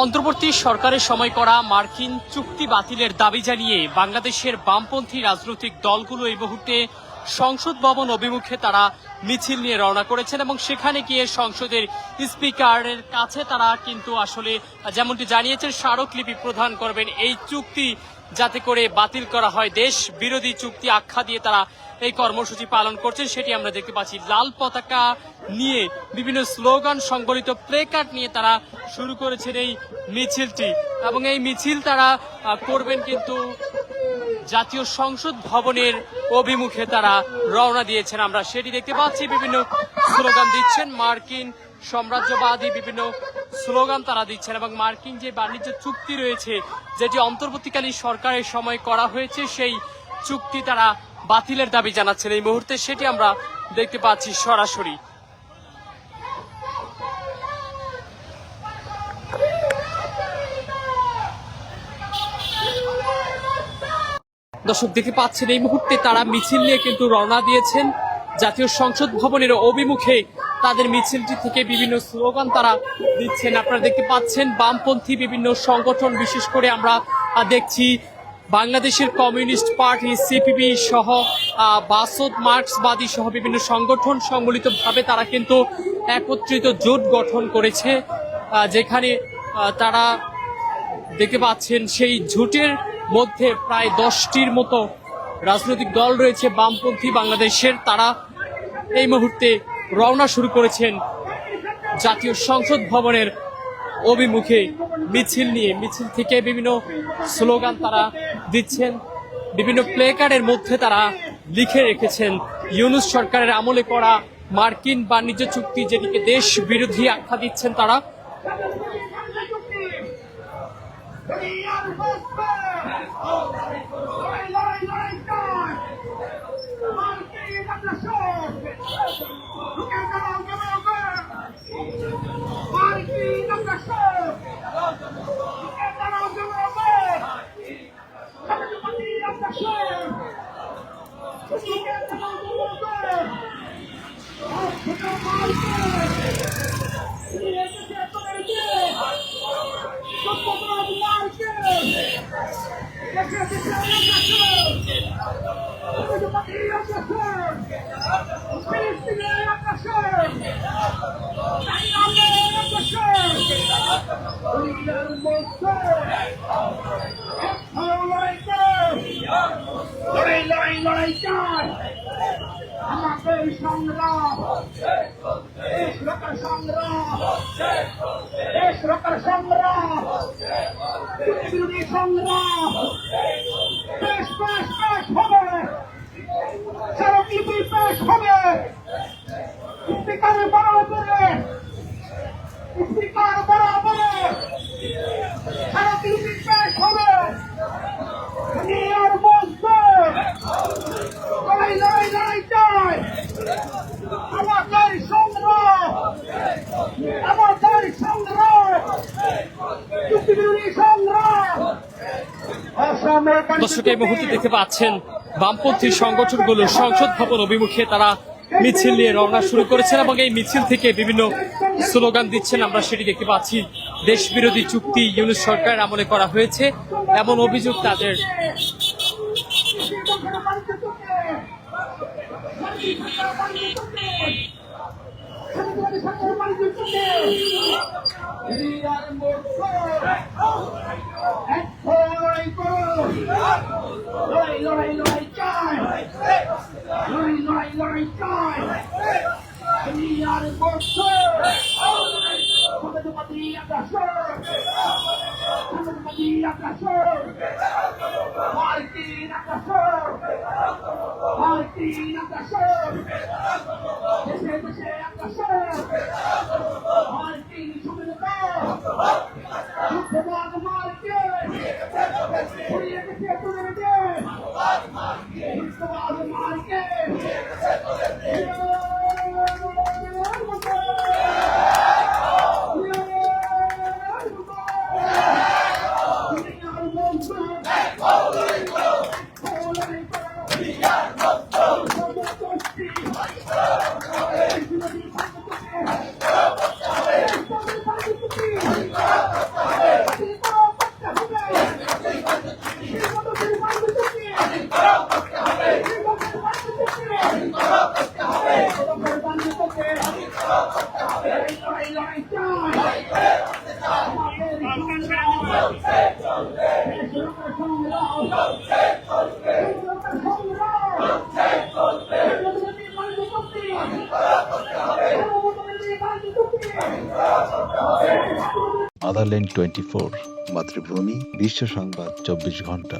অন্তর্বর্তী সরকারের সময় করা মার্কিন চুক্তি বাতিলের দাবি জানিয়ে বাংলাদেশের বামপন্থী রাজনৈতিক দলগুলো এই মুহূর্তে সংসদ ভবন অভিমুখে তারা মিছিল নিয়ে রওনা করেছেন এবং সেখানে গিয়ে সংসদের স্পিকারের কাছে তারা কিন্তু আসলে যেমনটি জানিয়েছেন স্মারকলিপি প্রদান করবেন এই চুক্তি যাতে করে বাতিল করা হয়। দেশ বিরোধী চুক্তি আখ্যা দিয়ে তারা এই কর্মসূচি পালন করছেন সেটি আমরা দেখতে পাচ্ছি। লাল পতাকা নিয়ে বিভিন্ন স্লোগান সংবলিত প্লে কার্ড নিয়ে তারা শুরু করেছেন এই মিছিলটি এবং এই মিছিল তারা করবেন কিন্তু জাতীয় সংসদ ভবনের অভিমুখে তারা রওনা দিয়েছেন। আমরা সেটি দেখতে পাচ্ছি, বিভিন্ন স্লোগান দিচ্ছেন, মার্কিন সাম্রাজ্যবাদী বিভিন্ন স্লোগান তারা দিচ্ছেন এবং মার্কিন যে বাণিজ্য চুক্তি রয়েছে যেটি অন্তর্বর্তীকালীন সরকারের সময় করা হয়েছে সেই চুক্তি তারা বাতিলের দাবি জানাচ্ছেন এই মুহূর্তে, সেটি আমরা দেখতে পাচ্ছি সরাসরি। দর্শক দেখতে পাচ্ছেন এই মুহূর্তে তারা মিছিল নিয়ে কিন্তু রওনা দিয়েছেন জাতীয় সংসদ ভবনের অভিমুখে। তাদের মিছিলটি থেকে বিভিন্ন স্লোগান তারা দিচ্ছেন। আপনারা দেখতে পাচ্ছেন বামপন্থী বিভিন্ন সংগঠন, বিশেষ করে আমরা দেখছি বাংলাদেশের কমিউনিস্ট পার্টি সিপিবি সহ বাসদ মার্ক্সবাদী সহ বিভিন্ন সংগঠন সম্মিলিতভাবে তারা কিন্তু একত্রিত জোট গঠন করেছে, যেখানে তারা দেখতে পাচ্ছেন সেই জোটের মধ্যে প্রায় 10টির মতো রাজনৈতিক দল রয়েছে বামপন্থী বাংলাদেশের। তারা এই মুহূর্তে রওনা শুরু করেছেন জাতীয় সংসদ ভবনের অভিমুখে মিছিল নিয়ে। মিছিল থেকে বিভিন্ন স্লোগান তারা দিচ্ছেন, বিভিন্ন প্লে কার্ডের মধ্যে তারা লিখে রেখেছেন ইউনূস সরকারের আমলে করা মার্কিন বাণিজ্য চুক্তি, যেটিকে দেশ বিরোধী আখ্যা দিচ্ছেন তারা। আমাদের সংগ্রাম, দেশ রক্ষার সংগ্রাম, দেশ রক্ষার সংগ্রাম, বিরোধী সংগ্রাম, দেশ পেশ পেশ হবে, স্মারকলিপি পেশ হবে, স্পিকারের বরাবরে, স্পিকার বরাবরে স্মারকলিপি পেশ হবে। দুনিয়ার মধ্যে লড়াই লড়াই লড়াই চাই, আমাদের সংগ্রাম, আমাদের সংগ্রাম, চুক্তিবিরোধী সংগ্রাম। দর্শক এই মুহূর্তে দেখতে পাচ্ছেন বামপন্থী সংগঠনগুলো সংসদ ভবন অভিমুখে তারা মিছিল নিয়ে রওনা শুরু করেছেন এবং এই মিছিল থেকে বিভিন্ন স্লোগান দিচ্ছেন। আমরা সেটি দেখতে পাচ্ছি, দেশ বিরোধী চুক্তি ইউনূস সরকারের আমলে করা হয়েছে এমন অভিযোগ তাদের। We are not আদারল্যান্ড 24 মাতৃভূমি বিশ্ব সংবাদ 24 ঘন্টা।